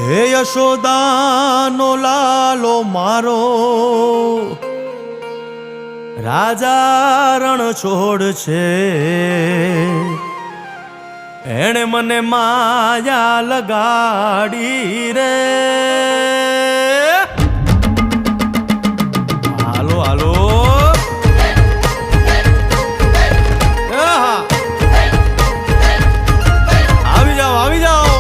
હે યશોદાનો લાલો મારો રાજા રણ છોડ છે, એણે મને માયા લગાડી રે. હાલો હાલો આવી જાઓ આવી જાઓ.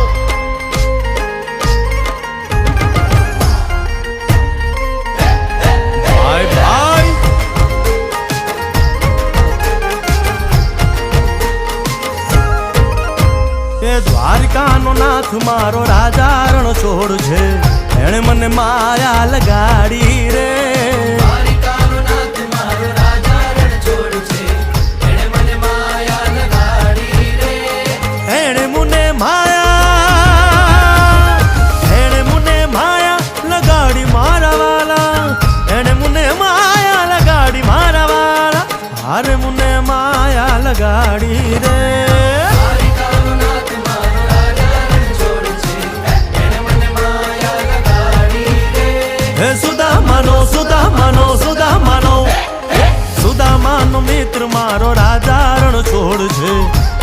ભાઈ ભાઈ એ દ્વારકાનો નાથ મારો રાજા રણ છોડ છે, એણે મને માયા લગાડી રે. દ્વારકાનો નાથ મારો રાજા રણ છોડ છે, એણે મને માયા લગાડી રે. એણે મને માયા લગાડી મારા વાલા, એણે મને માયા લગાડી મારા વાલા, હારે મને માયા લગાડી રે. સુદામાનો મિત્ર મારો રાજા રણ છોડ છે,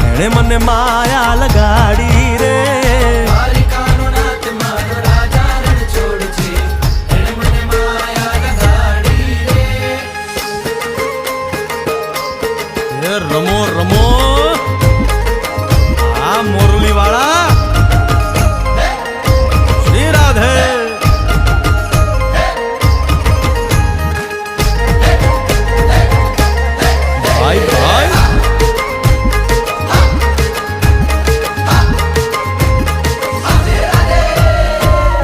એણે મને માયા લગાડી રે. દ્વારકાનો નાથ મારો રાજા રણ છોડ છે, એણે મને માયા લગાડી રે. એ રમો રમો આ મોરલી વાળા શ્રી રાધે. ભાઈ ભાઈ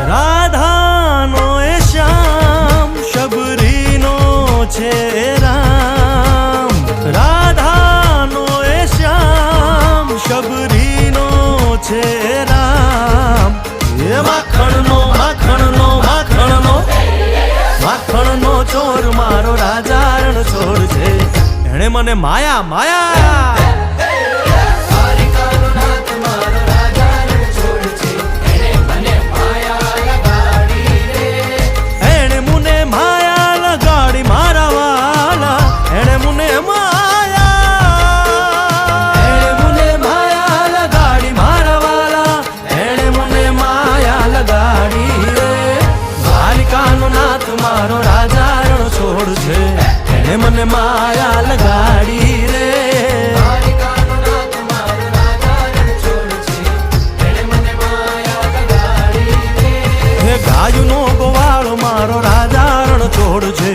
રાધાનો એ શ્યામ શબરીનો છે રામ, રાધાનો એ શ્યામ શબરીનો છે રામ. એ માખણનો માખણનો માખણનો માખણનો ચોર મારો રાજા રણ છોડ છે, એણે મને માયા માયા. દ્વારકાનો નાથ મારો રાજા રણ છોડ છે, એણે મને માયા લગાડી રે. એણે મને માયા લગાડી મારા વાલા, એણે મને માયા લગાડી મારા વાલા, એણે મને માયા લગાડી રે. દ્વારકાનો નાથ મારો રાજા રણ છોડ છે, એણે મને માયા લગાડી રે. દ્વારકાનો નાથ મારો રાજા રણ છોડ છે, એણે મને માયા લગાડી રે. હે ગાયનો ગોવાળ મારો રાજા રણ છોડ છે,